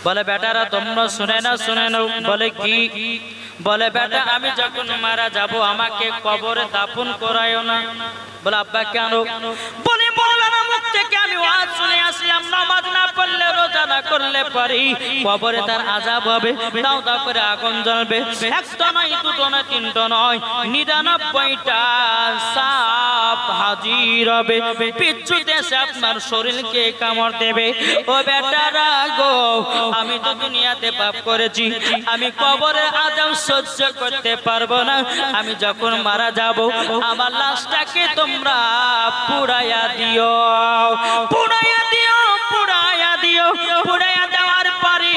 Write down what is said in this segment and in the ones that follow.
বলে বেটারা তোমরা শুনে নাও। বলে কি? বলে বেটা আমি যখন মারা যাব আমাকে কবরে দাফন করায়ও না। বলে আব্বা কেন? বলে মওলানা মুখ থেকে আমি ওয়াজ শুনে আসলাম নামাজ না পড়লে রোজা না করলে পারি কবরে তার আযাব হবে, দাও দাও করে আগুন জ্বলবে, একটা নয় দুটো নয় তিনটা নয় 99টা সাপ হাজির হবে, পিছুতে এসে আপনার শরীরকে কামড় দেবে। ও বেটারা গো, আমি তো দুনিয়াতে পাপ করেছি, আমি কবরের আযাব সহ্য করতে পারবো না। আমি যখন মারা যাব আমার লাশটাকে তোমরা পুড়াইয়া দিও, পুড়াইয়া দিও, পুড়াইয়া দিও। পুড়াইয়া দেওয়ার পরে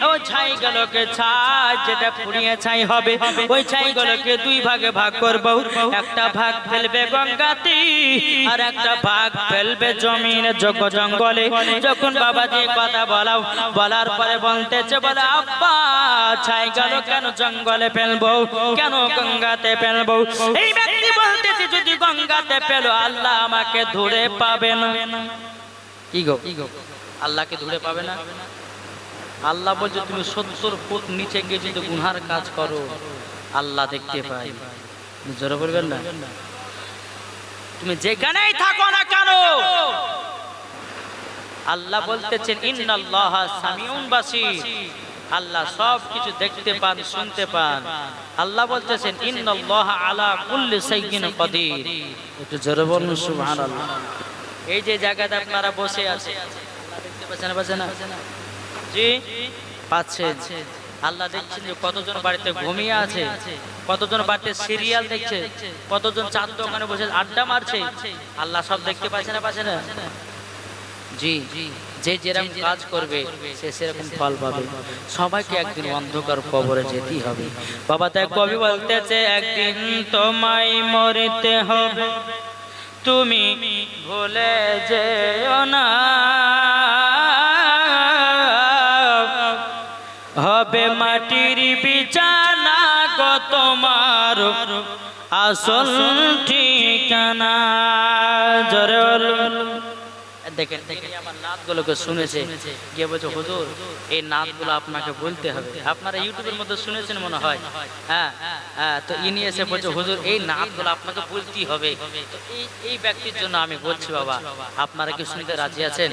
ওই ছাইগুলোকে ছাই যেটা পুড়িয়ে ছাই হবে ওই ছাইগুলোকে দুই ভাগে ভাগ করব। একটা ভাগ ফেলবে গঙ্গাতে আর একটা ভাগ ফেলবে জমিনে জঙ্গলে। যখন বাবাজি কথা বলার পরে বলতেছে, বলে আব্বা ছাইগুলো কেন জঙ্গলে ফেলবো, কেন গঙ্গাতে ফেলবো? এই ব্যক্তি বলতেছে যদি গঙ্গাতে ফেলো আল্লাহ আমাকে ধরে পাবে না। কি গো আল্লাহকে ধরে পাবে না? আল্লাহ বলছে তুমি 70 ফুট নিচে গিয়ে যদি গুনার কাজ করো আল্লাহ দেখতে পাই। জোরে বলবেন না? তুমি যেখানেই থাকো না কেন আল্লাহ বলতেছেন ইন্নাল্লাহা সামিউন বাসীর, আল্লাহ সব কিছু দেখতে পান শুনতে পান। আল্লাহ বলতেছেন ইন্নাল্লাহা আলা কুল্লি শাইইন কাদির। একটু জোরে বলুন সুবহানাল্লাহ। এই যে জায়গাতে আপনারা বসে আছেন আল্লাহ দেখতে পাচ্ছেন না? জি পাচ্ছেন। আল্লাহ দেখছেন যে কতজন বাড়িতে ঘুমিয়ে আছে, কতজন বাড়িতে সিরিয়াল দেখছে, কতজন চার দোকানে বসে আড্ডা মারছে। আল্লাহ সব দেখতে পাচ্ছে না? জি, যে যেরকম কাজ করবে সে সেরকম ফল পাবে। সবাইকে একদিন অন্ধকার কবরে যেতেই হবে। বাবা তাই কবি বলতেছে একদিন তোমায় মরতে হবে, তুমি ভুলে যেও না, হবে মাটির বিছানা গো তোমার আসল ঠিকানা। জোরে বলুন। দেখেন আমার নাতগুলোকে শুনেছে গিয়ে বলছে হুজুর এই নাতগুলো আপনাকে বলতে হবে। আপনারা ইউটিউবের মধ্যে শুনেছেন মনে হয়। হ্যাঁ, তো ইনি এসে বলছে হুজুর এই নাতগুলো আপনাকে বলতেই হবে। তো এই ব্যক্তির জন্য আমি বলছি বাবা, আপনারা কি শুনতে রাজি আছেন?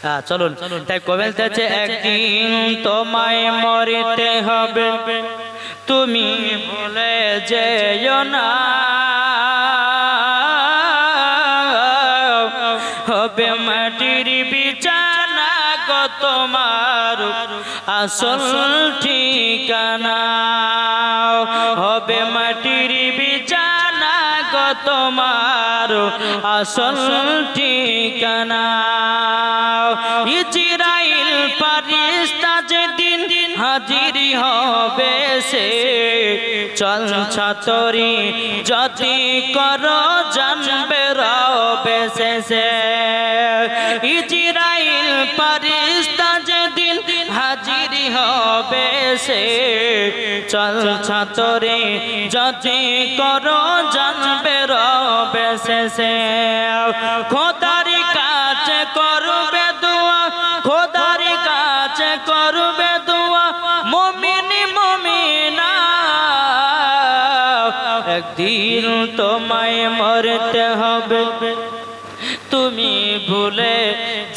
হ্যাঁ চলুন। তাই কবে বলতেছে একদিন তোমায় মরতে হবে, তুমি ভুলে যেও না, হবে মাটির বিছানা গো তোমার আসল ঠিকানা, হবে মাটির বিছানা গো তোমার আসল ঠিকানা। ইজরাইল ফারিস্তা যেদিন হাজির হবে সে চল ছাতরি যদি করো জানবে রবে সে। ইজরাইল ফারিস্তা যেদিন হাজির হবে সে চল ছাতরি যদি করো জানবে রবে সে। খোদার কাছে করবে দোয়া, খোদার কাছে করবে দোয়া মুমিন মুমিনা, একদিন তোমায় মরতে হবে, তুমি ভুলে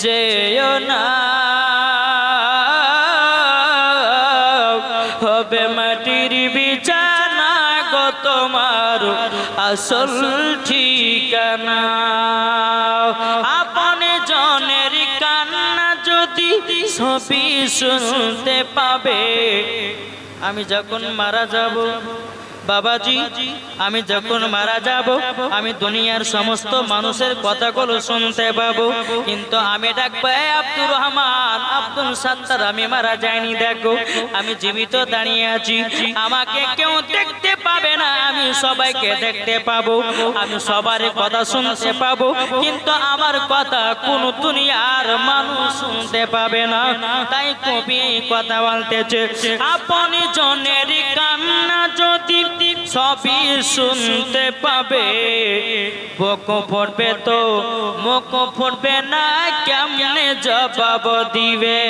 যেও না, হবে মাটির বিছানা গো তোমার আসল ঠিকানা। আপন জনের কান্না যদি সবই শুনতে পাবে, আমি যখন মারা যাব বাবাজি, আমি যখন মারা যাব আমি দুনিয়ার সমস্ত মানুষের কথাগুলো শুনতে পাবো, কিন্তু আমি ডাকবো আব্দুর রহমান, আব্দুল সাত্তার, আমি মারা যাইনি, দেখো আমি জীবিত দাঁড়িয়ে আছি, আমাকে কেউ দেখতে পাবে না, আমি সবাইকে দেখতে পাবো, আমি সবার কথা শুনতে পাবো, কিন্তু আমার কথা কোন দুনিয়ার মানুষ শুনতে পাবে না। তাই কবি এই কথা বলতেছে আপনি জনের কান্না যদি সবই শুনতে পাবে, বুক ফুটবে তো মুখ ফুটবে না, কেমনে জবাব দিবে?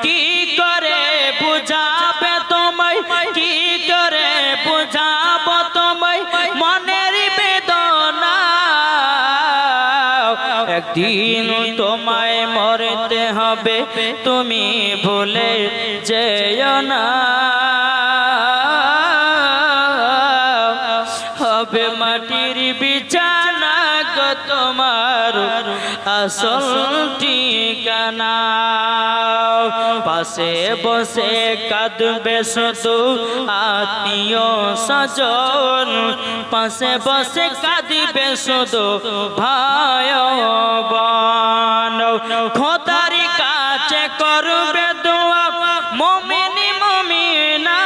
কি করে বুঝাবে তোমায়, কি করে বুঝাবো তোমায় মনের বেদনা। একদিন তোমায় মরতে হবে, তুমি ভুলে যেও না। হবে মাটির বিছানা গো তোমার আসল ঠিকানা। পাশে বসে কাঁদবে শুধু আত্মীয় স্বজন, পাশে বসে কাঁদবে শুধু ভাই বোন। খোদার কাছে করবে দোয়া মুমিনি মুমিনা।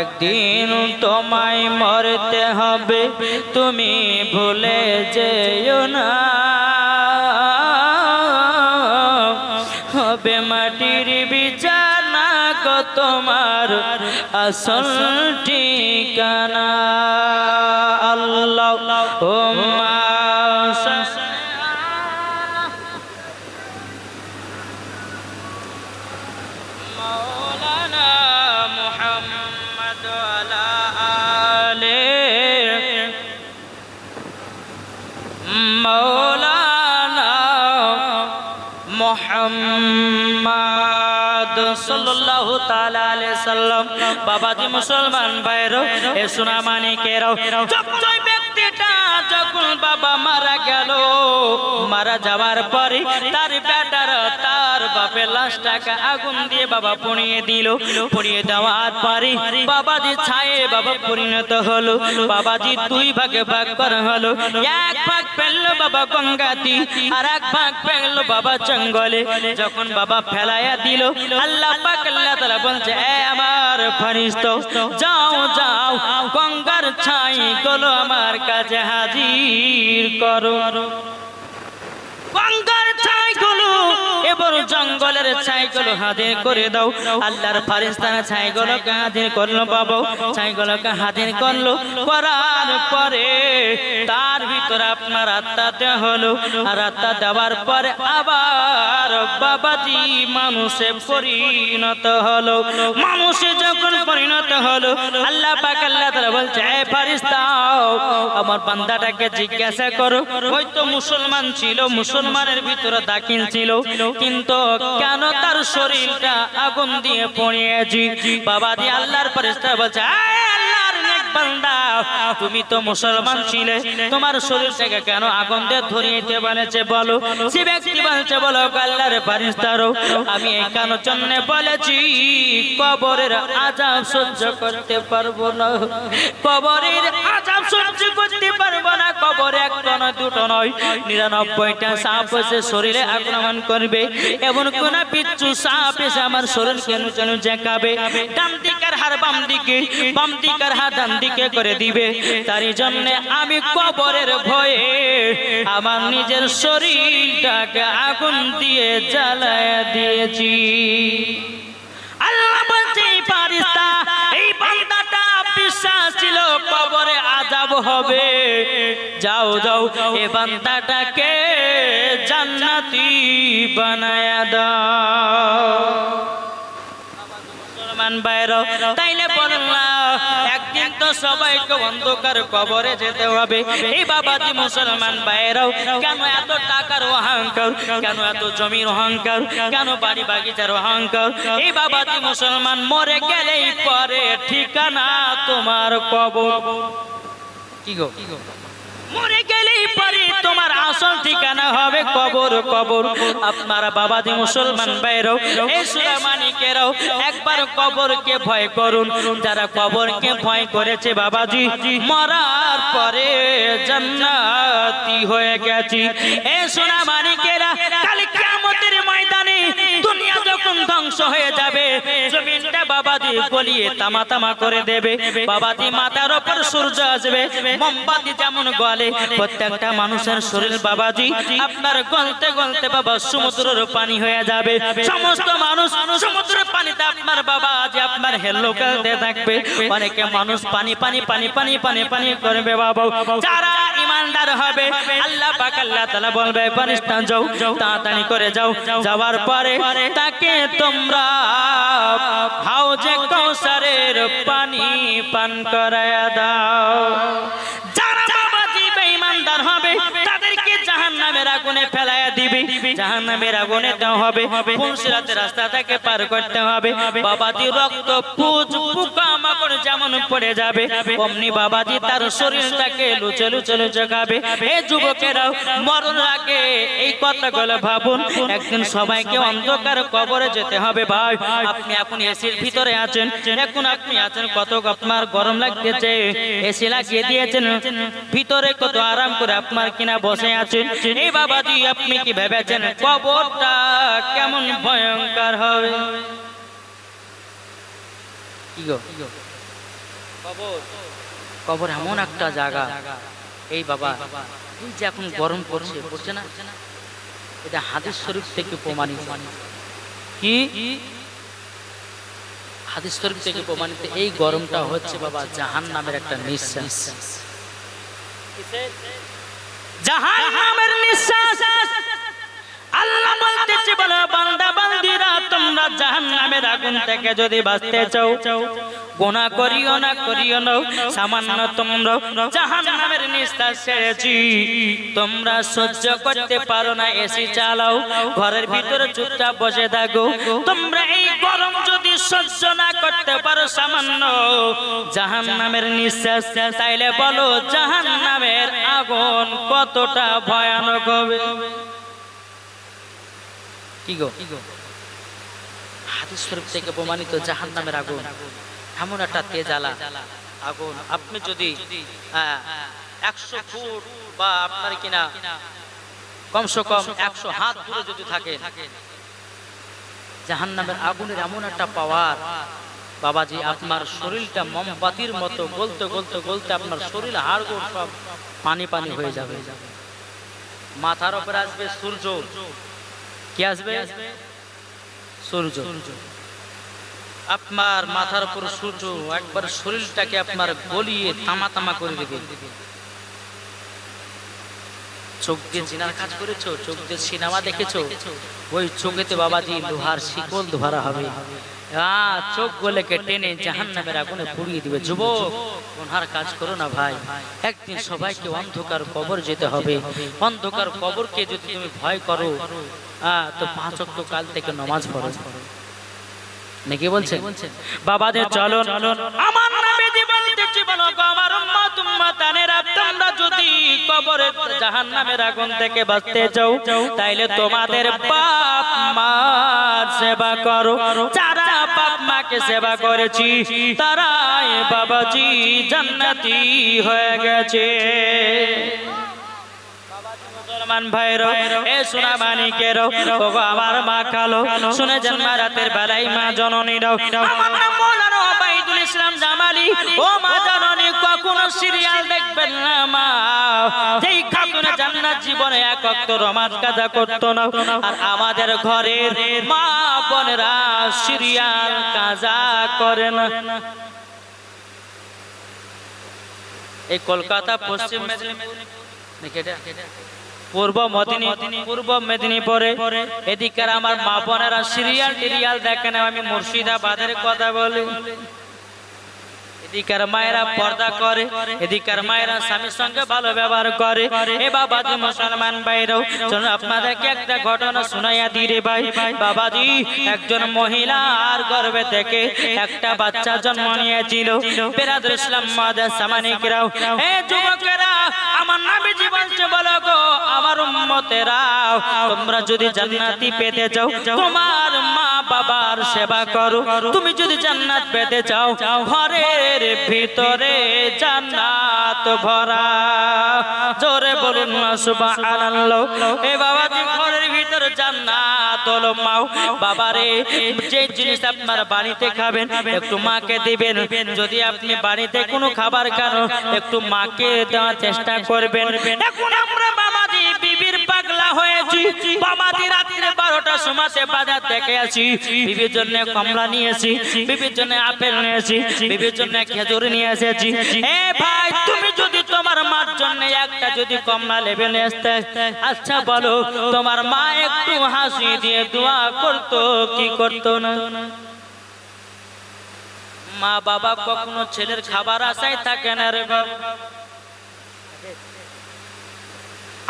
একদিন তোমায় মরতে হবে, তুমি ভুলে যেও না। হবে মাটির বিছানা গো তোমার আসল ঠিকানা। আল্লাহুম্মা মাওলানা মুহাম্মদ আলা আলে মাওলানা মুহাম্মদ সাল্লাল্লাহু তাআলা আলাইহি সাল্লাম। বাবাজি মুসলমান ভাইরা, এ সোনা মানিকেরাও, যখন ব্যক্তিটা যখন বাবা মারা গেল, মারা যাওয়ার পরে তার বেটারা তার বাপের লাশটাকে আগুন দিয়ে বাবা পুড়িয়ে দিল। পুড়িয়ে দেওয়ার পরে বাবাজি ছায়ে বাবা পরিণত হলো। বাবাজি দুই ভাগে ভাগ করা হলো। এক ভাগ পেল বাবা গঙ্গাতি, আর এক ভাগ পেল বাবা জঙ্গলে। যখন বাবা ফেলাইয়া দিল, আল্লাহ পাক আল্লাহ তাআলা বলছে, এ আমার ফেরেশতা, যাও যাও গঙ্গার ছাই গুলো আমার কাছে হাজির করো। গঙ্গার ছাইগুলো এবার জঙ্গলের ছাইগুলো হাজির করে দাও। আল্লাহর ফেরেশতারা ছাইগুলোকে হাজির করলো বাবা, ছাইগুলোকে হাজির করলো। করার পরে তার ভিতরে আপনার আত্মাতে হলো, আর আত্মা দেওয়ার পরে আবার বাবাজি মানুষে পরিণত হলো। মানুষে যখন পরিণত হলো, আল্লাহ পাক আল্লাহ তাআলা বলছে, এ ফেরেশতা, আমার বান্দাটাকে জিজ্ঞাসা করো, ওই তো মুসলমান ছিল, মুসলমানের ভিতরে দাখিল ছিল, কিন্তু কেন তার শরীরটা আগুন দিয়ে পুড়িয়েছি? বাবাজি আল্লাহর ফেরেশতা বলছে, আল্লাহর নেক বান্দা, তুমি তো মুসলমান ছিলে, তোমার শরীরটাকে কেন আগুন দিয়ে ধরিয়েতে বলেছে বলো? সে ব্যক্তি বলছে, বলো আল্লাহর ফেরেশতারও, আমি এই কারণের জন্য বলেছি, কবরের আযাব সহ্য করতে পারবো না, কবরের আযাব সহ্য করতে পারবো না। কবরে একটা নয়, দুটো নয়, 99টা সাপ এসে শরীরে আক্রমণ করবে। এমন কোন পিচ্ছু সাপ এসে আমার শরীর কেন যেন জাকাবে, ডান দিকের হাড় বাম দিকে, বাম দিকের হাড় ডান দিকে করে দিবে। তারই জন্য আমি কবরের ভয়ে আমার নিজের শরীরটাকে আগুন দিয়ে জ্বালায়া দিয়েছি। আল্লাহ বলছে, ফেরেশতা, এই বান্দাটা বিশ্বাস ছিল কবরে আযাব হবে, যাও যাও এই বান্দাটাকে জান্নাতি বানায়া দাও। মুসলমান ভাইরা, তাইলে বললাম একদিন তো সবাইকে অন্ধকার কবরে যেতে হবে। এই বাবাজি মুসলমান ভাইরাও, কেন এত টাকার অহংকার, কেন এত জমির অহংকার, কেন বাড়ি বাগিচার অহংকার? এই বাবাজি মুসলমান, মরে গেলেই পরে ঠিকানা তোমার কবর। কি গো, মরে গেলেই পরে তোমার আসল ঠিকানা হবে কবর। কবর আপনারা বাবাজি মুসলমান ভাইরাও, এই সূরা মানিকেরাও, একবার কবরকে ভয় করুন। যারা কবরকে ভয় করেছে বাবাজি, মরার পরে জান্নাতি হয়ে গেছি। এই সূরা মানিকেরা, কাল কিয়ামতের ময়দানে দুনিয়া যখন ধ্বংস হয়ে যাবে, জমিনটা বাবাজি গলিয়ে তামা তামা করে দেবে। বাবাজি মাথার উপর সূর্য আসবে, মোমবাতি যেমন গলে, প্রত্যেকটা মানুষের শরীর বাবাজি আপনার গলতে গলতে বাবা সমুদ্রের পানি হয়ে যাবে। সমস্ত মানুষ সমুদ্রের পানিতে আপনার বাবাজি আপনার হেলো খেলতে থাকবে। অনেকে মানুষ পানি পানি পানি পানি পানি পানি করবে বাবা। যারা ইমানদার হবে আল্লাহ পাক আল্লাহ তাআলা বলবে ফেরেশতা যাও তাড়াতাড়ি করে যাও যাওয়ার পরে তাকে তোমরা হাউজে কাউসারের পানি পান করায়া দাও যারা বাবাজি বেঈমানদার হবে তাদেরকে জাহান্নামের আগুনে ফেলায়া দিবে জাহান্নামের আগুনে দেওয়া হবে ফুলসিরাতের রাস্তা থেকে পার করতে হবে বাবাজি রক্ত পুজ পোকামাকড় যেমন পড়ে যাবে অমনি বাবাজি তার শরীরটাকে লুচে লুচে লুচে খাবে এই যুবকেরাও মরণ আগে এই কথাগুলো ভাবুন একদিন সবাইকে অন্ধকার কবরে যেতে হবে ভাই আপনি এখন এসির ভিতরে আছেন এখন আপনি আছেন কত আপনার গরম লাগতেছে এসি লাগিয়ে দিয়েছেন ভিতরে কত আরাম করে আপনার কিনা বসে আছেন এই বাবাজি আপনি কি ভেবেছেন কবরটা কেমন ভয়ঙ্কর হবে কি গো কবর এমন একটা জায়গা এই বাবা এই যে এখন গরম পড়ছে না এটা হাদিস শরীফ থেকে প্রমাণিত কি হাদিস শরীফ থেকে প্রমাণিত এই গরমটা হচ্ছে বাবা জাহান্নামের একটা নিঃশ্বাস জাহান্নামের নিঃশ্বাস আল্লাহ বলতেছে বলো বান্দা বান্দিরা তোমরা জাহান্নামের আগুন থেকে যদি বাঁচতে চাও গুনাহ করিও না সামান্য তোমরা জাহান্নামের নিঃশ্বাস ছেড়েছি তোমরা সহ্য করতে পারো না এসি চালাও ঘরের ভিতরে চুপচাপ বসে থাকো তোমরা এই গরম যদি সহ্য না করতে পারো সামান্য জাহান্নামের নিঃশ্বাস তাইলে বলো জাহান্নামের আগুন কতটা ভয়ানক হবে কি গো হাদিস শরীফ থেকে প্রমাণিত জাহান্নামের আগুন এমন একটা তেজালা আগুন আপনি যদি 100 ফুট বা আপনার কিনা কমসে কম 100 হাত দূরে যদি থাকে জাহান্নামের আগুনের এমন একটা পাওয়ার বাবাজি আপনার শরীরটা মোমবাতির মতো গলতে গলতে গলতে আপনার শরীর হাড়গোড় সব পানি পানি হয়ে যাবে মাথার উপরে আসবে সূর্য কি আসবে সূর্য আপনার মাথার উপর সূর্য একবার শরীরটাকে আপনার গলিয়ে তামা তামা করে দেবে চোখ দিয়ে জিনার কাজ করেছো চোখ দিয়ে সিনেমা দেখেছো ওই চোখেতে বাবাজি লোহার শিকল ধরা হবে চোখ গলেকে টেনে জাহান্নামের আগুনে পুড়িয়ে দিবে যুবক ওনার কাজ করো না ভাই একদিন সবাইকে অন্ধকার কবর যেতে হবে অন্ধকার কবরকে যদি তুমি ভয় করো তো 5 ওয়াক্ত কাল থেকে নামাজ পড়ো নাকি বলছেন বাবাদের চলো আমার নবীজি বলতেছি বলো আমার উম্মত উম্মতানেরা তোমরা যদি কবরে জাহান্নামের আগুন থেকে বাঁচতে চাও তাইলে তোমাদের বাপ মার সেবা করো যারা বাপ মাকে সেবা করেছি তারাই বাবাজি জান্নাতি হয়ে গেছে মুসলমান ভাইরা এ সোনা মানিকেরাও ওগো আমার মা খালো শুনে জন্ম রাতের বেলায় মা জননীরাও আমার নাম মাওলানা ওবাইদুল ইসলাম জামালি ও মা জননী কখনো সিরিয়াল দেখবেন না মা যেই খাতুনে জান্নাত জীবনে এক ওয়াক্ত নামাজ কাজা করতো না আর আমাদের ঘরের মা বোনেরা সিরিয়াল কাজা করে না এই কলকাতা পশ্চিম মেদিনীপুর নাকি এটা পূর্ব মেদিনীপুরে এদিকের আমার মা বোনেরা সিরিয়াল টিরিয়াল দেখেন আমি মুর্শিদাবাদের কথা বলি এদিকের মায়েরা পর্দা করে এদিকের মায়েরা স্বামীর সঙ্গে ভালো ব্যবহার করে এ বাবাজি মুসলমান ভাইরাও চলুন আপনাদেরকে একটা ঘটনা শোনাইয়া দিই রে ভাই বাবাজি একজন মহিলার গর্ভে থেকে একটা বাচ্চা জন্ম নিয়েছিল বেরাদুল ইসলাম মাদার সামানিকরাও এ যুবকেরা আমার নবীজি বলছে বলো গো আমার উম্মতেরা তোমরা যদি জান্নাতি পেতে চাও তোমার মা বাবার সেবা করো তুমি যদি জান্নাত পেতে চাও ঘরের ভিতরে জান্নাত ভরা জোরে বলুন না সুবহানাল্লাহ এ বাবাজি ঘরের ভিতরে জান্নাত হলো মাও বাবারে যে জিনিস আপনার বাড়িতে খাবেন একটু মাকে দিবেন যদি আপনি বাড়িতে কোনো খাবার খান একটু মাকে দেওয়ার চেষ্টা করবেন এখন আমরা বাবাজি বিবির পাগলা হয়েছি বাবাজি রাত্রে 12টার সময় বাজার থেকে আসি বিবির জন্য কমলা নিয়েছি বিবির জন্য আপেল নিয়েছি বিবির জন্য খেজুর নিয়ে এসেছি এ ভাই তুমি যদি তোমার তোমার মার জন্য একটা যদি কমলা লেবে নিয়ে আসতে, আচ্ছা বলো তোমার মা একটু হাসি দিয়ে দোয়া করতো কি করতো না? মা বাবা কখনো ছেলের খাবার আশায় থাকে না রে বাবা।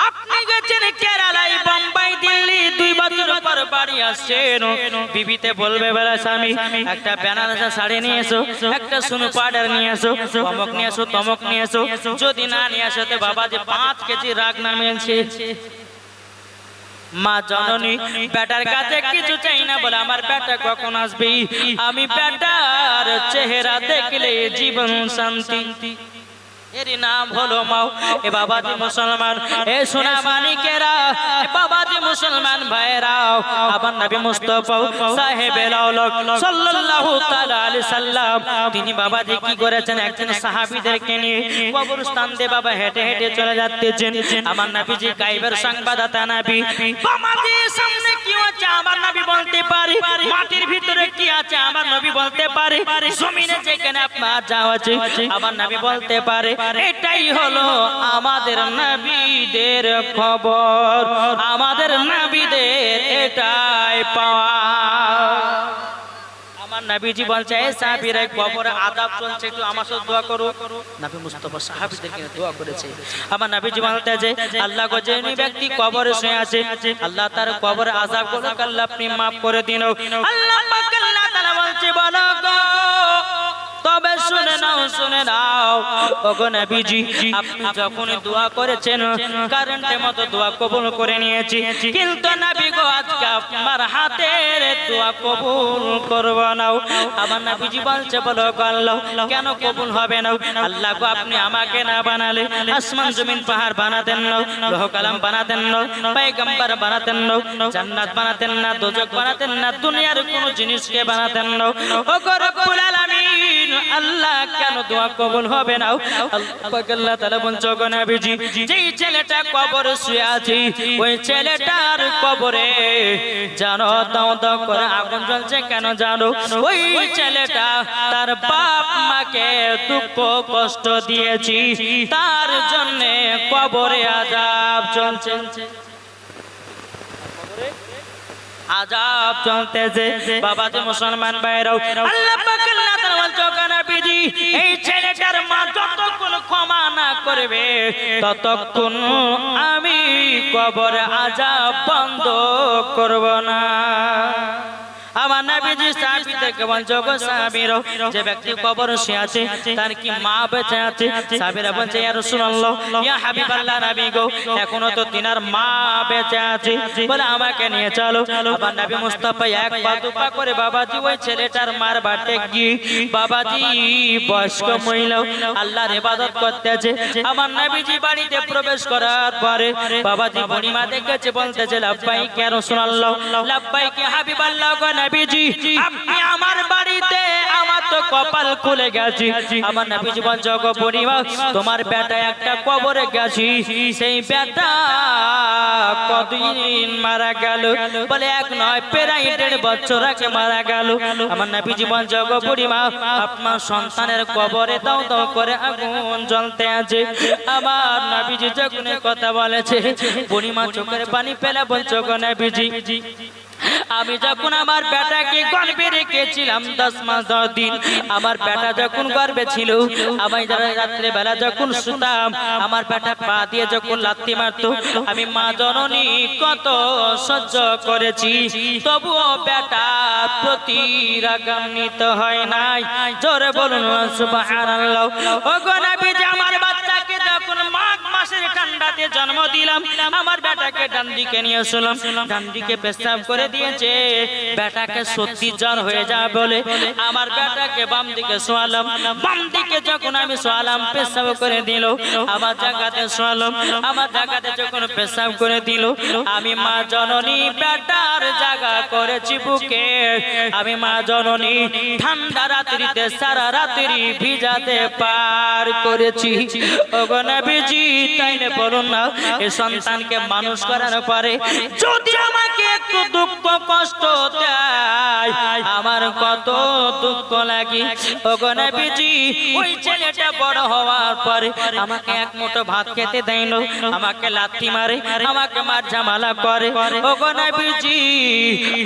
আপনি গেছেন কেরালাই, বোম্বাই, দিল্লি, 2 বছর পর বাড়ি আসছেন, বিবিতে বলবে বেলা স্বামী একটা বেনারসা শাড়ি নিয়ে এসো, একটা সুনো পাউডার নিয়ে এসো, অমক নিয়ে এসো, তমক নিয়ে এসো। যদি না নিয়ে আসো তো বাবা যে 5 কেজি রাগ নামিয়েছে। মা জননী বেটার কাছে কিছু চাই না, বলে আমার বেটা কখন আসবে, আমি বেটার চেহারা দেখলে জীবন শান্তি। এর নাম হলো মাও। এ বাবাজি মুসলমান, এ সোনা মানিকেরা, এ বাবাজি মুসলমান ভাইরাও, আমার নবী মুস্তাফা সাহেবে লাউলাক সাল্লাল্লাহু তাআলা আলাইহি সাল্লাম তিনি বাবাজি কি করেছেন, একজন সাহাবীদেরকে নিয়ে কবরস্থান দিয়ে বাবা হেঁটে হেঁটে চলে যাচ্ছেন। আমার নবীজি গায়বের সংবাদদাতা নবী, বাবাজির সামনে কি হচ্ছে আমার নবী বলতে পারে, মাটির ভিতরে কি আছে আমার নবী বলতে পারে, জমিনে যেখানে আপনার যাওয়া আছে আমার নবী বলতে পারে। এটাই হলো আমাদের নবীদের খবর, আমাদের নবীদের এটাই পাওয়া। আমার নবীজি বলছে এই সাহাবীরা কবরে আযাব চলছে, একটু আমার সাথে দোয়া করো। নবী মুস্তাফা সাহাবীদেরকে দোয়া করেছে। আমার নবীজি বলতে যে আল্লাহ গো যে ব্যক্তি কবরে শুয়ে আছে আল্লাহ তার কবরে আযাব গুলো আল্লাহ আপনি maaf করে দিন। আল্লাহ পাক আল্লাহ তাআলা বলছে বলো গো, তবে শুনে নাও শুনে নাও ওগো নবীজি, আপনি যখন দোয়া করেছেন কারেন্টের মতো দোয়া কবুল করে নিয়েছি, কিন্তু নবী গো আজকে আপনার হাতের দোয়া কবুল করব না। আমার নবীজি বলছে বলো গো আল্লাহ কেন কবুল হবে না? আল্লাহ গো আপনি আমাকে না বানালে আসমান জমিন পাহাড় বানাতেন না, লৌহ কালাম বানাতেন না, পয়গম্বর বানাতেন না, জান্নাত বানাতেন না, দোজখ বানাতেন না, দুনিয়ার কোনো জিনিসকে বানাতেন না। ওগো রব্বুল আলামিন আল্লাহ কেন দোয়া কবুল হবে না? আল্লাহ তাআলা বলছে গো নবীজি, যেই ছেলেটা কবরে শুয়ে আছে ওই ছেলেটার কবরে জানো দাও দাও করে আগুন জ্বলছে, কেন জানো? ওই ছেলেটা তার বাপ মাকে দুঃখ কষ্ট দিয়েছি, তার জন্য কবরে আযাব চলছে, আযাব চলতেছে। বাবাজি মুসলমান ভাইরাও, আল্লাহ পাক আল্লাহ তাআলা বলছে গো নবীজি, এই ছেলেটার মা যতক্ষণ ক্ষমা না করবে ততক্ষণ আমি কবরে আযাব বন্ধ করব না। আমার নবীজি সাহাবীদেরকে বলছে গো সাহাবীরা, যে ব্যক্তি কবরে শুয়ে আছে তার কি মা বেঁচে আছে? সাহাবীরা বলছে ইয়া রাসূলুল্লাহ, ইয়া হাবিবাল্লাহ নবী গো এখনো তো তিনার মা বেঁচে আছে, বলে আমাকে নিয়ে চলো। আমার নবী মুস্তাফা এক পা দুপা করে বাবাজি ওই ছেলেটার মার বাড়িতে গিয়ে বাবাজি বয়স্ক মহিলা আল্লাহর ইবাদত করতেছে। আমার নবীজি বাড়িতে প্রবেশ করার পরে বাবাজি বুড়িমা দেখেছে, বলতেছে লাব্বাইক ইয়া রাসূলুল্লাহ, লাব্বাইক ইয়া হাবিবাল্লাহ গো নবীজি আপনি আমার বাড়িতে, আমার তো কপাল খুলে গেছে। আমার নবীজি বলছে গো বুড়িমা তোমার বেটা একটা কবরে গেছি, সেই বেটা কতদিন মারা গেল? বলে এক নয় প্রায় 1.5 বছর আগে মারা গেল। আমার নবীজি বলছে গো বুড়িমা আপনার সন্তানের কবরে দাও দাও করে আগুন জ্বলতে আছে। আমার নবীজি যখন কথা বলেছে বুড়িমা চোখের পানি ফেলে বলছে গো নবীজি, আমি যখন আমার বেটাকে গর্ভে রেখেছিলাম 10 মাস 10 দিন, আমার বেটা যখন গর্ভে ছিল আমি রাত্রে বেলা যখন শুতাম আমার বেটা পা দিয়ে যখন লাথি মারতো আমি মা জননী কত সহ্য করেছি, তবুও বেটা প্রতি রাগান্বিত হয় নাই। জোরে বলুন সুবহানাল্লাহ। ওগো নবীজি আমার বাচ্চাকে যখন মাঘ মাসের ঠান্ডাতে জন্ম দিলাম আমার বেটাকে ডান দিকে নিয়ে শুলাম, ডান দিকে পেশাব করে দিয়েছে, বেটাকে সত্যি জ্বর হয়ে যাবে বলে আমার বেটাকে বাম দিকে শোয়ালাম, বাম দিকে যখন আমি শোয়ালাম পেশাব করে দিল, আমার জায়গাতে শোয়ালাম, আমার জায়গাতে যখন পেশাব করে দিল আমি মা জননী বেটার জায়গা করেছি বুকে, আমি মা জননী ঠান্ডা রাত্রিতে সারা রাত্রি ভিজাতে পার করেছি। ওগো নবীজি তাইলে বলুন না এই সন্তানকে মানুষ করার পরে যদি আমাকে একটু দুঃখ কষ্ট দেয় আমার কত দুঃখ লাগে। ওগো নবীজি, ওই ছেলেটা বড় হওয়ার পরে আমাকে এক মুঠো ভাত খেতে দেয় না, আমাকে লাথি মারে, আমাকে মার ঝামেলা করে। ওগো নবীজি,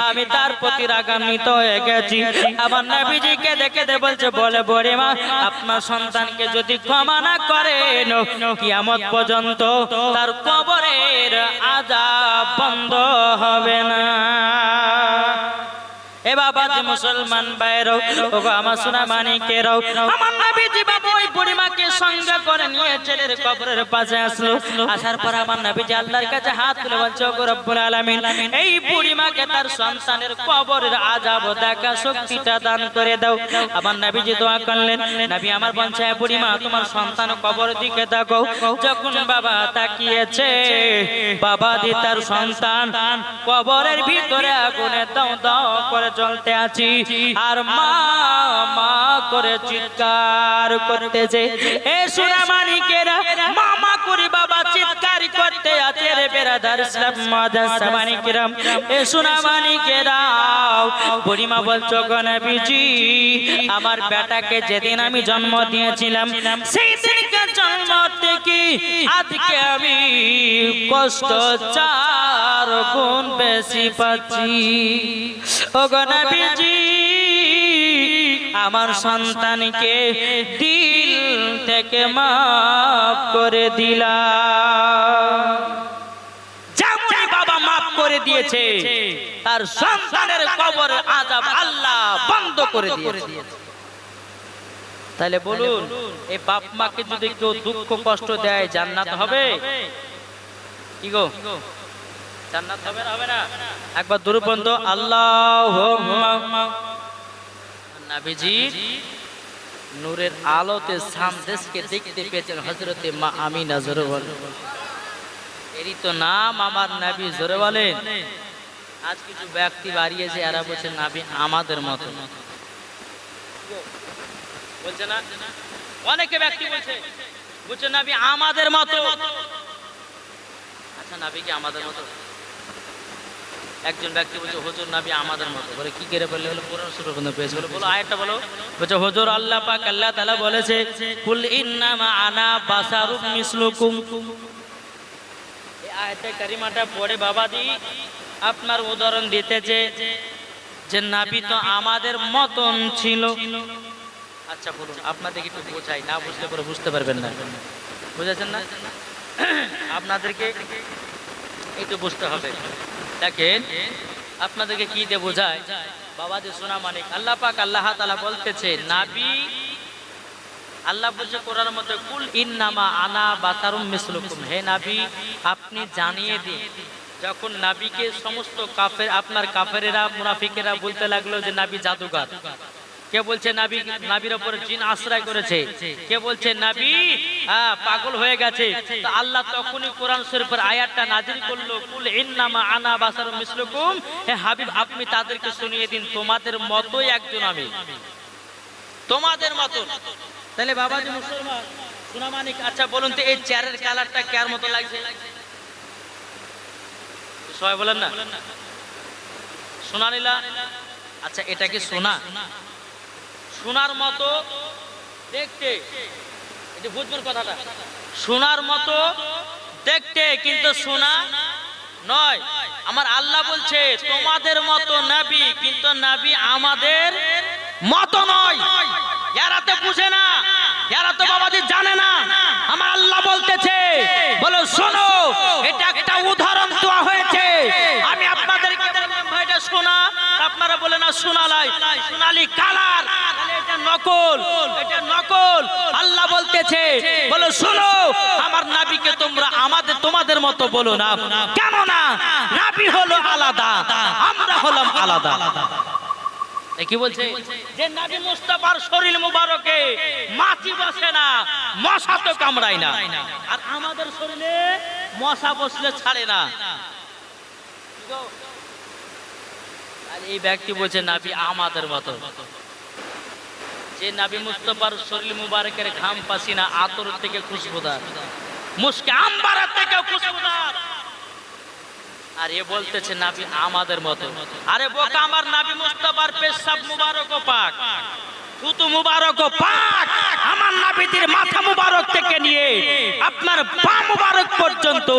আমি তার প্রতি রাগান্বিত হয়ে গেছি। আমার নবীজিকে দেখে বলছে, বলে বড়ে মা, আপনার সন্তানকে যদি ক্ষমা না করেন, কিয়ামত পর্যন্ত তার কবরের আযাব বন্ধ হবে না। এ বাবা যে মুসলমান ভাইরাও, ওগো আমার সোনা মানিকেরাও, আমার নবীজি বাবা ওই বুড়িমাকে সঙ্গে করে নিয়ে ছেলের কবরের পাশে আসলো। আসার পর আমার নবীজি আল্লাহর কাছে হাত তুলে বলছে, ওগো রব্বুল আলামিন, এই বুড়িমাকে তার সন্তানের কবরের আযাব দেখা শক্তিটা দান করে দাও। আমার নবীজি দোয়া করলেন। নবী আমার বলছে, বুড়িমা, তোমার সন্তান কবরের দিকে দেখো। যখন বাবা তাকিয়েছে, বাবা দি তার সন্তান কবরের ভিতরে আগুনে দাও দাও করে চলতে আছি, আর মা মা করে চিৎকার করতেছে। এ সোনা মানিকেরা, মামা করে বাবা চিৎকার করতে আছে রে বেরাদার ইসলাম মাদ্রাসা মানিকেরাম। এ সোনা মানিকেরা, বুড়িমা বলছো, গো নবীজি, আমার বেটাকে যেদিন আমি জন্ম দিয়েছিলাম, সেই দিনকার জন্ম থেকে আজকে আমি কষ্ট 4 গুণ বেশি পাচ্ছি। ওগো নবীজি, আমার সন্তানকে দিল থেকে মাফ করে দিলাম। যেমন বাবা মাফ করে দিয়েছে, তার সন্তানের কবরের আযাব আল্লাহ বন্ধ করে দিয়েছে। তাহলে বলুন, এই বাপ মাকে যদি কেউ দুঃখ কষ্ট দেয়, জান্নাত হবে কি গো? জান্নাত হবে না? হবে না? একবার দুরুপন্ত আল্লাহুম্মা। নবীজি নূরের আলোতে সামদেশকে দেখতে পেয়েছেন হযরতে মা আমিনা। জোরে বলেন, এরই তো নাম আমার নবী। জোরে বলেন। আজ কিছু ব্যক্তি বাড়িয়েছে, এরা বলছে নবী আমাদের মতো বলছে না, অনেকে ব্যক্তি বলছে, বলছে নবী আমাদের মতো। আচ্ছা, নবী কি আমাদের মতো? একজন ব্যক্তি বলছে, হুজুর নবী আমাদের মতো। বলে কি করে বললে? হলো কোরআন সূরা কোন পেয়েছে? বলে বলো, আয়াতটা বলো। বলছে, হুজুর আল্লাহ পাক আল্লাহ তাআলা বলেছে, কুল ইন্নামা আনা বাশারুম মিসলুকুম। এই আয়াতে কারিমাটা পড়ে বাবাজি আপনার উদাহরণ দিতেছে যে নবী তো আমাদের মতন ছিল। আচ্ছা বলুন, আপনাদেরকে একটু বোঝাই, না বুঝলে পরে বুঝতে পারবেন না। বুঝেছেন না? আপনাদেরকে একটু বুঝতে হবে। দেখেন, আপনাদেরকে কি দিয়ে বোঝায় বাবাজি সোনা মানিক। আল্লাহ পাক আল্লাহ তাআলা বলতেছে, নবী আল্লাহ বলছে কোরআনের মধ্যে, কুল ইন্নামা আনা বাশারুম মিসলুকুম। হে নবী, আপনি জানিয়ে দিন। যখন নবীকে সমস্ত কাফের, আপনার কাফেরেরা মুনাফিকেরা বলতে লাগলো যে নবী জাদুকর, কে বলছে নবী নবীর উপর জিন আশ্রয় করেছে, কে বলছে নবী পাগল হয়ে গেছে, তো আল্লাহ তখনই কোরআন শরীফের আয়াতটা নাজিল করলো, কুল ইন্নামা আনা বাশারুম মিসলুকুম। হে হাবিব, আপনি তাদেরকে শুনিয়ে দিন, তোমাদের মতোই একজন আমি, তোমাদের মতো। তাহলে বাবাজি মুসলমান সোনা মানিক, আচ্ছা বলুন তো, এই চেয়ারের কালারটা কার মতো লাগছে? সবাই বলেন না, সোনা নীলা। আচ্ছা, এটা কি সোনা? সোনার মতো দেখতে, এটা বুঝবেন কথাটা, সোনার মতো দেখতে কিন্তু সোনা নয়। আমার আল্লাহ বলছে তোমাদের মতো নবী, কিন্তু নবী আমাদের মতো নয়। এরা তো বুঝে না, এরা তো বাবাজি জানে না। আমার আল্লাহ বলতেছে, বলো শোনো, এটা একটা উদাহরণ দেওয়া হয়েছে। আমি আপনাদেরকে বললাম ভাইটা সোনা, আপনারা বলে না সোনালাই, সোনালি কালার, এটা নকল, এটা নকল। আল্লাহ বলতেছে, বলো শোনো, আমার নবীকে তোমরা আমাদের তোমাদের মতো বলো না। কেন না? নবী হলো আলাদা, আমরা হলাম আলাদা। কি বলছে? যে নবী মুস্তাফার শরীর মুবারকে মাছি বসে না, মশা তো কামড়ায় না, আর আমাদের শরীরে মশা বসলে ছাড়ে না। আর এই ব্যক্তি বলছে নবী আমাদের মতো। যে নবী মুস্তাফার শরীর মুবারকের ঘাম পাসিনা আতর থেকে খুশবুদার, মুশকে আম্বারের থেকে খুশবুদার, আর এ বলতেছে নাবি আমাদের মতো। আরে বোকা, আমার নাবি মুস্তাফার পেশাব মুবারক ও পাক, থুতু মুবারক ও পাক, আমার নাবিদের মাথা মুবারক থেকে নিয়ে আপনার পা মুবারক পর্যন্ত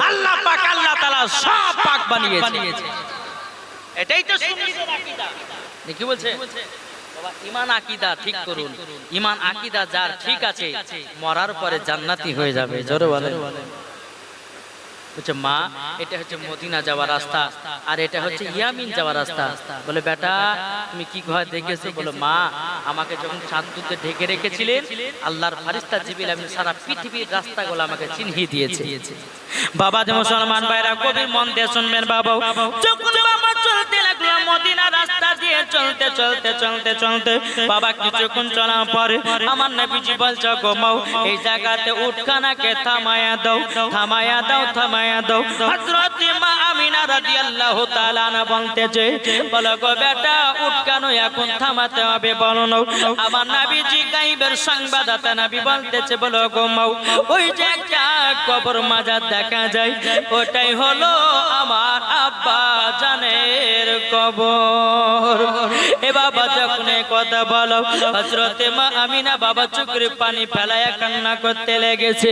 আল্লাহ পাক, আল্লাহ তাআলা সব পাক বানিয়েছে। এটাই তো সুন্নিদের আকীদা। কি বলছে বাবা? ঈমান আকীদা ঠিক করুন। ঈমান আকীদা যার ঠিক আছে, মরার পরে জান্নাতি হয়ে যাবে। জোরে বলেন। বলছে মা, এটা হচ্ছে মদিনা যাওয়ার রাস্তা, আর এটা হচ্ছে ইয়ামিন যাওয়ার রাস্তা। বলে বেটা তুমি কি ঘর দেখেছো? বলো মা, আমাকে যখন চাঁদুতে ঢেকে রেখেছিলেন আল্লাহর ফারিস্তা জিবরিল আমিন সারা পৃথিবীর রাস্তাগুলো আমাকে চিনিয়ে দিয়েছে। বাবা যে মুসলমান ভাইরা গভীর মন দিয়ে শুনবেন বাবা, যখন বাবা চলতে লাগলো মদিনা রাস্তা দিয়ে চলতে চলতে চলতে চলতে বাবা কিছুক্ষণ চলার পরে আমার নবীজি বলছে গো মাও, এই জায়গাতে উটখানাকে থামায়া দাও, থামায়া দাও, থামায়া দাও। হযরত মা আমিনা রাদিয়াল্লাহু তাআলা আনহা বলতেছে, বলো গো বেটা উট কেন এখন থামাতে হবে বলো না? আমার নবীজি গায়বের সংবাদদাতা নবী বলতেছে, বলো গো মাও, ওই যে একটা কবর মাজার দেখা যায়, ওটাই হলো আমার আব্বা জানের কবর। এ বাবা যখন কথা বলো, হযরত মা আমিনা বাবা চোখের পানি ফেলায়া কান্না করতে লেগেছে।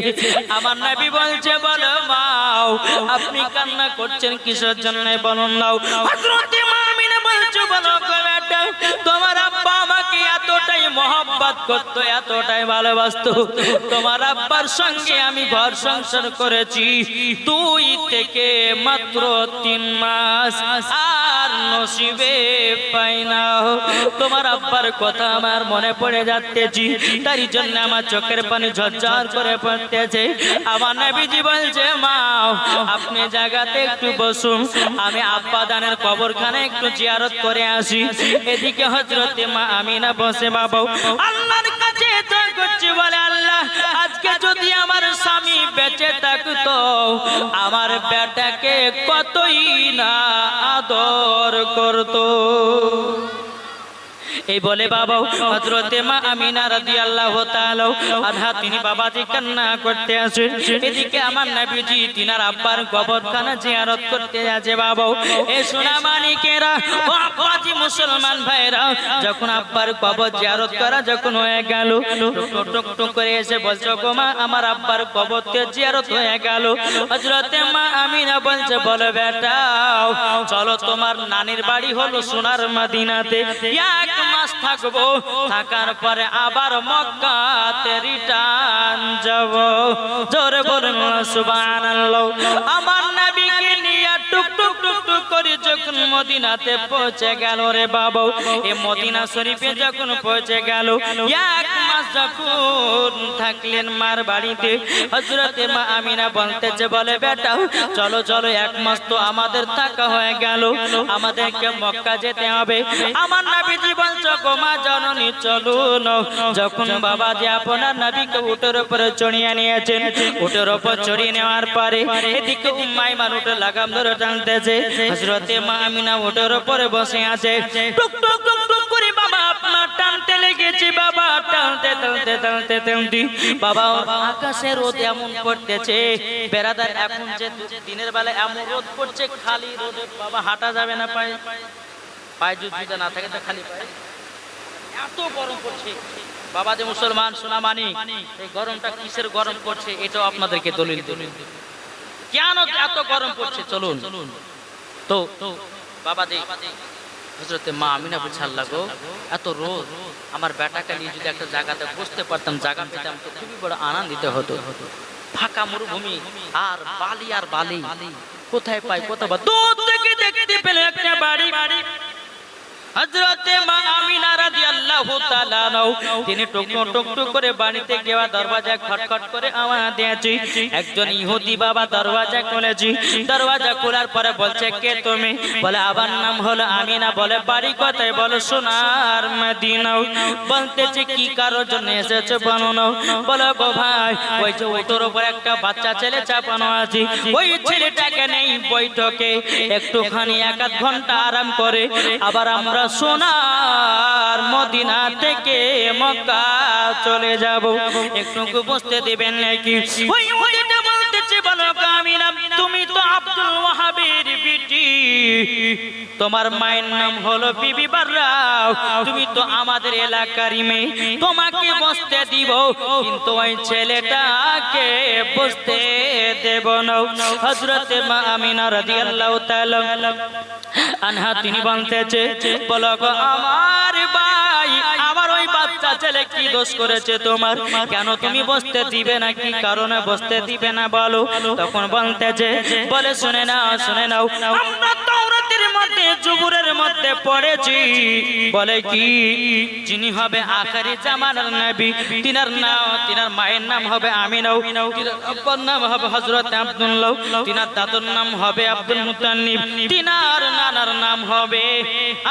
আমার নবী বলছে, বলো মা আপনি কান্না করছেন কিসের জন্য বলুন নাও? হযরত মা আমিনা বলছে, বলো গো বেটা তোমার আব্বা আমাকে এতটাই মহব্বত করতো, এতটাই ভালোবাসতো, তোমার আব্বার সঙ্গে আমি ঘর সংসার করেছি 2 থেকে মাত্র 3 মাস, আর নসিবে পাই না। তোমার আব্বার কথা আমার মনে পড়ে যাচ্তেছি, তারই জন্য আমার চোখের পানি ঝরঝর করে পড়তেছে। আমার নবীজি বলছে, মা আপনি জায়গাতে একটু বসুন, আমি আব্বা দানের কবরখানে একটু জিয়ারত করে আসি। এদিকে হযরত মা আমিনা বসে বাবা আল্লাহর কাছে দোয়া করছে, বলে আল্লাহ আজকে যদি আমার স্বামী বেঁচে থাকতো আমার বেটাকে কতই না আদর করতো। এই বলে বাবা হযরত মা আমিনা রাদিয়াল্লাহু তাআলা আনহা তিনি বাবাজি কান্না করতে আসেন। এদিকে আমার নবীজি তিনার আব্বার কবরখানা জিয়ারত করতে আছে। বাবা এই সোনা মানিকেরা ও আব্বাজি মুসলমান ভাইরা, যখন আব্বার কবর জিয়ারত করা যখন হয়ে গেল, টুক টুক করে এসে বলছে, গো মা আমার আব্বার কবরতে জিয়ারত হয়ে গেল। হযরত মা আমিনা বলছে, বলো বেটা চলো তোমার নানির বাড়ি হলো সোনার মদিনাতে, 1 মাস থাকবো, থাকার পরে আবার মক্কাতে রিটার্ন যাব। জোরে বলুন সুবহানাল্লাহ। আমার নবীকে নিয়ে টুক টুক টুক টুক করে যখন মদিনাতে পৌঁছে গেল রে বাবা, এই মদিনা শরীফে যখন পৌঁছে গেল 1 মাস যখন থাকলেন মার বাড়িতে, হযরত মা আমিনা বলতেছে, বলে বেটা চলো চলো 1 মাস তো আমাদের থাকা হয়ে গেল, আমাদেরকে মক্কা যেতে হবে। আমার নবীজি বলছে, গো মা জননী চলুন। যখন বাবা যে আপনার নবীকে উটের উপরে চড়িয়ে নিয়েছেন, উটের উপর চড়িয়ে নেওয়ার পরে এদিকে উম্মে আইমান উটের লাগাম ধরে টানতেছে, হযরত মা আমিনা উটের উপরে বসে আছে। টুক টুক টুক টুক করে বাবা আপনার টানতে লেগেছে, বাবা টানতে টানতে টানতে টানতে বাবা আকাশে রোদ এমন পড়তেছে বেরাদার, এখন যে দিনের বেলা এমন রোদ পড়ছে, খালি রোদে বাবা হাঁটা যাবে না, পায়ে পায়ে জুতা না থাকে তো খালি পায়ে, এত গরম পড়ছে। বাবা যে মুসলমান সোনামানি, এই গরমটা কিসের গরম পড়ছে এটাও আপনাদেরকে দলিল কেন এত গরম পড়ছে চলুন। তো বাবা যে হযরত মা আমিনা বলছে, আল্লাহ গো এত রোদ, আমার বেটাকে নিয়ে যদি একটা জায়গাতে বসতে পারতাম, জায়গা পেতাম তো খুবই বড় আনন্দিত হতো। ফাঁকা মরুভূমি আর বালি আর বালি, কোথায় পাই কোথাও দূর থেকে দেখতে পেলে একটা বাড়ি। হযরত মা আমিনা রাদিয়াল্লাহু তাআলা তিনি টুক টুক টুক করে বাড়িতে গিয়ে দরজা খটখট করে আওয়াজ দিয়েছে। একজন ইহুদি বাবা দরজা খুলেছে। দরজা খোলার পরে বলছে, কে তুমি? বলে আবার নাম হলো আমিনা। বলে বাড়ি কোথায়? বলে সোনার মদিনা। বলতেছে কি কারোর জন্য এসেছে বলো না? বলে গো ভাই ওই যে ওইটার উপর একটা বাচ্চা ছেলে চাপানো আছে, ওই ছেলেটাকে নেই বৈঠকে একটুখানি 1-8 ঘন্টা আরাম করে আবার আমরা সোনার মদিনা থেকে মক্কা চলে যাব, একটু বুঝতে দিবেন নাকি? ওই ওইটা বলতেছে, বলো আমিনা তুমি তো আব্দুল ওয়াহাবের তোমার মায়ের নাম হলো বিবি বাররাও, তুমি তো আমাদের এলাকারই মেয়ে, তোমাকে বসতে দিব, কিন্তু ওই ছেলেটাকে বসতে দেব না। হযরতে মা আমিনা রাদিয়াল্লাহু তাআলা আনহা তিনি বলতেছে, বলো গো আমার ভাই, আমার ওই বাচ্চা ছেলে কি দোষ করেছে তোমার, কেন তুমি বসতে দিবে না, কি কারণে বসতে দিবে না বলো। তখন বলতেছে, বলে শুনে নাও আমরা তাওরাতের মধ্যে জবুরের মধ্যে পড়েছি, বলে কি যিনি হবে আখিরি জামানার নবী, তিনার মায়ের নাম হবে আমিনাও, তিনার আব্বার নাম হবে হযরত আব্দুল্লাহ, তিনার দাদুর নাম হবে আব্দুল মুতাল্লিব, তিনার নানার নাম হবে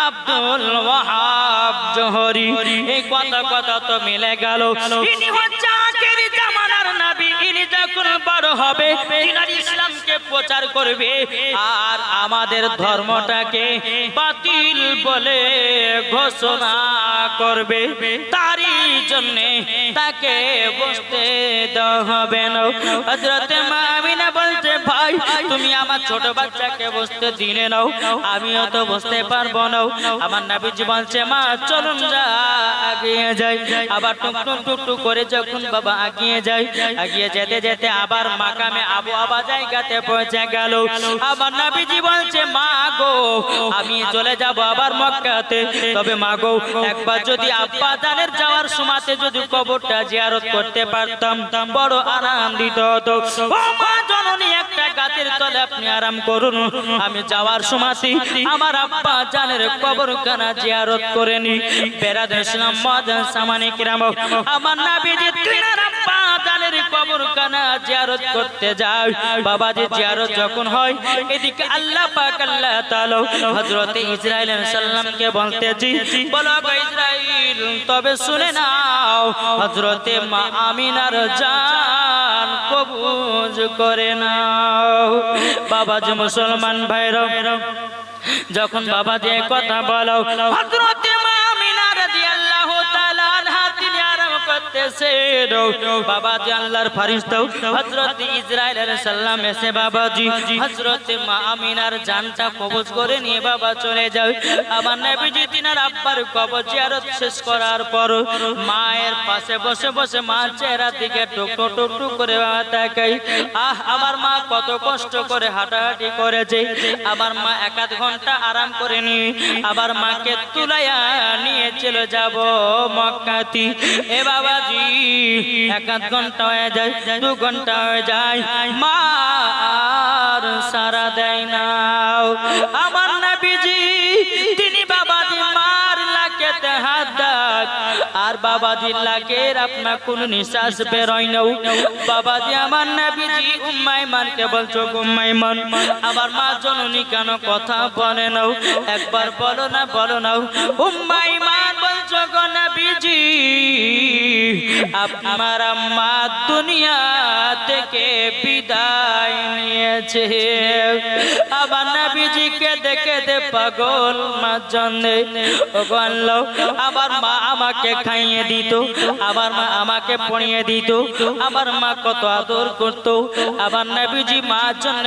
আব্দুল ওয়াহাব জোহরি। এই কথা তো মিলে গেল। ইনি হচ্ছে আখিরি জামানার নবী, ইনি যখন বড় হবে তিনার ইসলামকে প্রচার করবে আর আমাদের ধর্মটাকে বাতিল বলে ঘোষণা করবে, তারই জন্য তাকে বসতে দেওয়া হবে না। হযরতে মা আমিনা বলছে, ভাই তুমি আমার ছোট বাচ্চাকে বসতে দিলে নাও, আমিও তো বসতে পারবো না। আমার নবীজি বলছে, মা চলুন যা এগিয়ে যাই। আবার টুক করে যখন বাবা এগিয়ে যায়, এগিয়ে যেতে যেতে আবার মাকামে আবু আবা জায়গাতে পৌঁছে গেল। আমার নবীজি বলছে, মা গো আমি চলে যাব আবার মক্কাতে, তবে মা গো একবার যদি আব্বা জানের যাওয়ার সময়তে যদি কবরটা জিয়ারত করতে পারতাম বড় আনন্দিত হতো। ও মা জননী, একটা গাছের তলে আপনি আরাম করুন, আমি যাওয়ার সময়তে আমার আব্বা জানের কবরখানা জিয়ারত করে নি। বেরাদর ইসলাম মুআজ্জাজ সামানে কিরাম, আমার নবীজি তিনার আব্বা জানের কবরখানা জিয়ারত করতে যায়। বাবাজি জিয়ারত যখন হয়, এদিকে আল্লাহ পাক আল্লাহ তাআলা হযরতে ইসরাইল আলাইহিস সালামকে বলতেছি, বলো গো ইসরাইল তবে শুনে নাও, হযরতে মা আমিনার জান কবুজ করে নাও। বাবাজি মুসলমান ভাইরা, যখন বাবাজি কথা বলো, হযরতে মা আমিনা রাদিয়াল্লাহু তাআলা আনহা তিনি আরাম করতেছেন। বাবাজি আল্লাহর ফেরেশতা হযরত ইসরাইল আলাইহিস সালাম এসে বাবাজি হযরতে মা আমিনার জানটা কবজ করে নিয়ে বাবা চলে যায়। আমার নবীজি তিনার আব্বার কবর জিয়ারত শেষ করার পর মায়ের পাশে বসে বসে মা চেহারার দিকে টুক করে তাকাই। আমার মা কত কষ্ট করে হাঁটাহাঁটি করেছে, আমার মা এক আধ ঘন্টা আরাম করে নি, আবার মাকে তুলাইয়া নিয়ে চলে যাব মক্কাতে। এ বাবাজি এক আধ ঘন্টা হয়ে যায়, 2 ঘন্টা হয়ে যায়, মা আর সারা দেয় না। আমার নবীজি তিনি বাবাজি মার লাকেতে হাত দাগ, আর বাবাজি লাকের আপনার কোন নিঃশ্বাস বেরোয় না। বাবাজি আমার নবীজি উম্মাইমানকে বলছো, উম্মাইমান আমার মা জননী কেন কথা বলে নাও, একবার বলো না। উম্মাইমান বলছো, গো নবীজি আপনার আম্মা দুনিয়া থেকে বিদায় নিয়েছে। আবার নবীজিকে দেখে দে পাগল মা জানে, ওগো আল্লাহ আবার মা আমাকে খাইয়ে দিত, আবার মা আমাকে পড়িয়ে দিত, আবার মা কত আদর করত। আবার নবীজি মা জন্য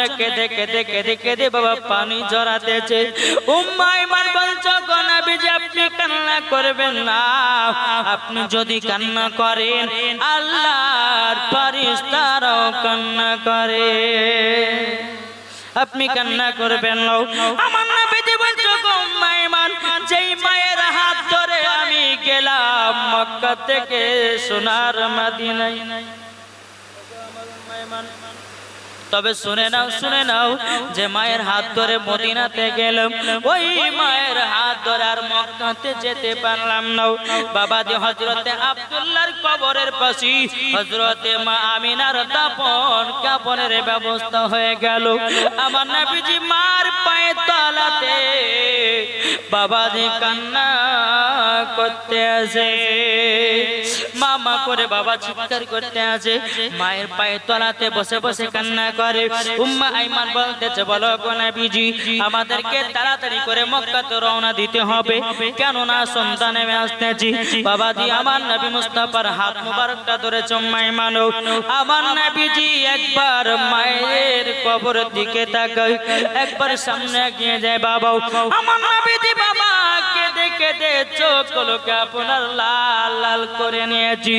কেঁদে বাবা পানি ঝরাতেছে। উম্মাইমান বলছো, গো নবীজি আপনি কান্না করবেন না, আপনি যদি কান্না করেন আল্লাহর ফেরেশতারাও কান্না করে, আপনি কান্না করবেন না। আমার নবীজি বলছো, গো উম্মাইমান যেই মায়ের হাত ধরে আমি গেলাম মক্কা থেকে সোনার মদিনায়, তবে শুনে নাও যে মায়ের হাত ধরে মদিনাতে গেলাম, ওই মায়ের হাত ধরে আর মক্কাতে যেতে পারলাম না। বাবাজি হযরতে আব্দুল্লাহর কবরের পাশে হযরতে মা আমিনার দাফন কাফনের ব্যবস্থা হয়ে গেল। আমার নবীজি মার পায়ে তলাতে বাবাজি কান্না করতে আসে, মামা করে বাবা চিৎকার করতে আসে, মায়ের পায়ে তলাতে বসে বসে কান্না করে। উম্মে আইমান বলতেছে, বলো গো নবীজি, আমাদেরকে তাড়াতাড়ি করে মক্কা তো রওনা দিতে হবে, কেননা সন্তানে আসতেছি। বাবাজি আমার নবী মুস্তাফার হাত মুবারকটা ধরে চুম্মাই মানো। আমার নবীজি একবার মায়ের কবরের দিকে তাকায়, একবার সামনে এগিয়ে যায়। বাবা আমার নবীজি বাবা কেঁদে কেঁদে চোখগুলোকে আপনার লাল লাল করে নিয়েছি।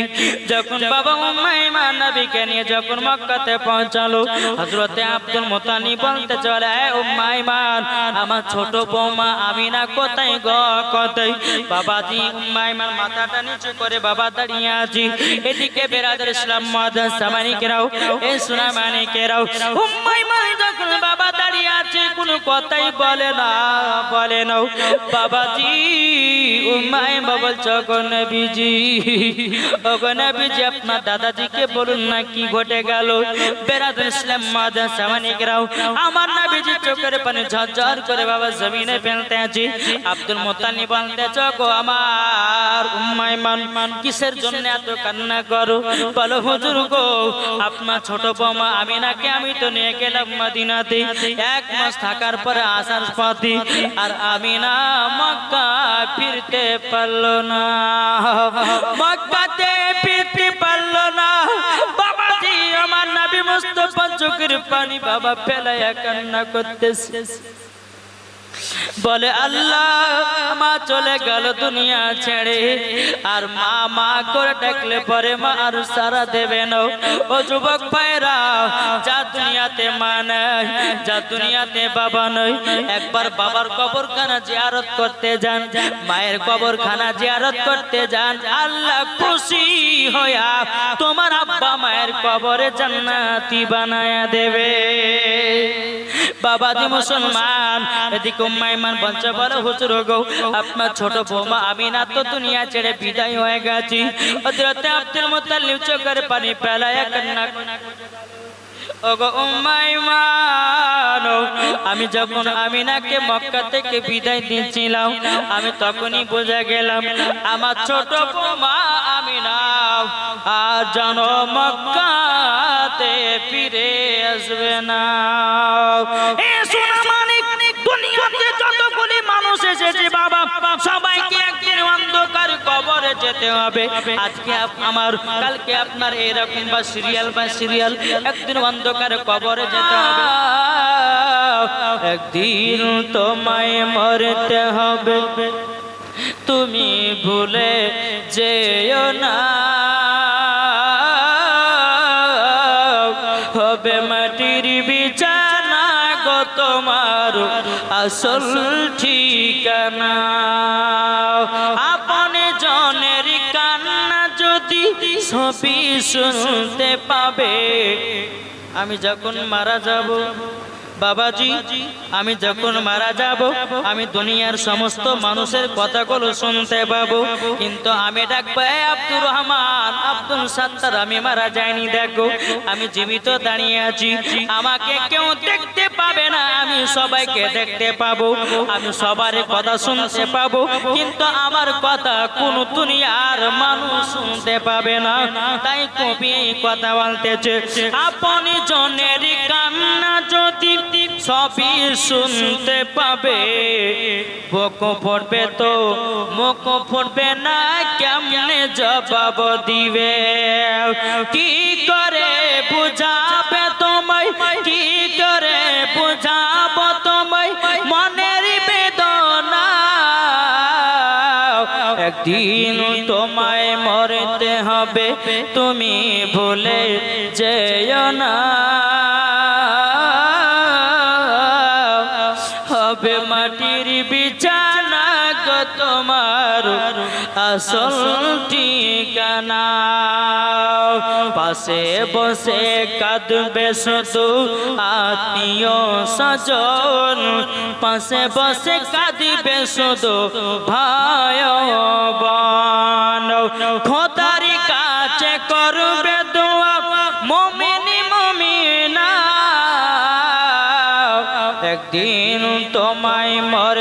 যখন বাবা উম্মে আইমান নবীকে নিয়ে যখন মক্কাতে পৌঁছালো, হযরতে আব্দুল মুত্তালিব বলতে চলে, উম্মে আইমান আমার ছোট বৌমা আমিনা কোথায় গো কোথায়? বাবাজি উম্মে আইমান মাথাটা নিচু করে বাবা দাঁড়িয়ে আছে। এদিকে বেরাদার ইসলাম মুআজ্জাজ সামানিকেরাও, এই সুনামানিকেরাও, উম্মে আইমান যখন বাবা দাঁড়িয়ে আছে কোনো কথাই বলে না, বলে না। বাবাজি উম্মে আইমান বলছে, গো নবীজি, ও গো নবীজি আপনার দাদাজিকে বলুন না কি ঘটে গেল। বেরাদার ইসলাম মুআজ্জাজ সামানিকেরাও, আমার নবীজি চোখের পানি ঝরঝর করে বাবা জমিনে ফেলতে আছে। আব্দুল মুত্তালিব বলতেছে, গো আমার উম্মে আইমান কিসের জন্য এত কান্না করো? বলো হুজুর গো, আপনার ছোট বৌমা আমিনাকে আমি তো নিয়ে গেলাম মদিনাতে, 1 মাস থাকার পরে আসার পথে, আর আমিনা মক্কা ফিরতে পারলো না, মক্কাতে ফিরতে পারলো না। বাবাজি আমার নবী মুস্তাফা চোখের পানি বাবা ফেলায়া কান্না করতেছে, বলে আল্লাহ মা চলে গেল দুনিয়া ছেড়ে, আর মা মা করে ডাকলে পরে মা আর সারা দেবে না। ও যুবক ভাইরা, যা দুনিয়াতে মা নাই, যা দুনিয়াতে বাবা নয়, একবার বাবার কবরখানা জিয়ারত করতে যান, মায়ের কবরখানা জিয়ারত করতে যান, আল্লাহ খুশি হইয়া তোমার আব্বা মায়ের কবরে জান্নাতি বানায়া দেবে। বাবাজি মুসলমান, এদিকে উম্মে আইমান বলছে, বলো হুজুর গো, আপনার ছোট বৌমা আমিনা তো দুনিয়া ছেড়ে বিদায় হয়ে গেছে। হযরতে আব্দুল মুত্তালিব চোখের পানি ফেলায়া কান্না, ওগো উম্মে আইমান, আমি যখন আমিনাকে মক্কা থেকে বিদায় দিয়েছিলাম, আমি তখনই বুঝে গেলাম আমার ছোট বৌমা আমিনা আর জানো মক্কাতে ফিরে আসবে না। এ সোনা মানিক, দুনিয়াতে যতগুলি মানুষ এসেছে বাবা, সবাইকে একদিন অন্ধকার কবরে যেতে হবে। আজকে আমার, কালকে আপনার এরকম বা সিরিয়াল একদিন অন্ধকার কবরে যেতে হবে। একদিন তোমায় মরতে হবে, তুমি ভুলে যেও না, হবে মাটির বিছানা গো তোমার আসল ঠিকানা। আপনে জনের কান্না যদি সবই শুনতে পাবে, আমি যখন মারা যাব বাবাজি, আমি যখন মারা যাব, আমি দুনিয়ার সমস্ত মানুষের কথাগুলো শুনতে পাবো, কিন্তু আমি ডাকবো, আব্দুর রহমান, আব্দুল সাত্তার, আমি মারা যাইনি, দেখো আমি জীবিত দাঁড়িয়ে আছি, আমাকে কেউ দেখতে পাবে না, আমি সবাইকে দেখতে পাবো, আমি সবার কথা শুনতে পাবো, কিন্তু আমার কথা কোন দুনিয়ার মানুষ শুনতে পাবে না। তাই কবি এই কথা বলতেছে, আপনি জনের কান্না যদি সবই শুনতে পাবে, বুক পড়বে তো মুখ পড়বে না, কেমনে জবাব দিবে? কি করে বুঝাবে তোমায়, কি করে বুঝাবো তোমায় মনের বেদনা? একদিন তোমায় মরতে হবে, তুমি ভুলে যেও না, হবে মাটির বিছানা গো তোমার আসল ঠিকানা। পাশে বসে কাঁদবে শুধু আত্মীয় স্বজন, পাশে বসে কাঁদিবে শুধু ভাই বোন, খোদার কাছে করবে দোয়া মুমিন মুমিনা, একদিন তোমায় মর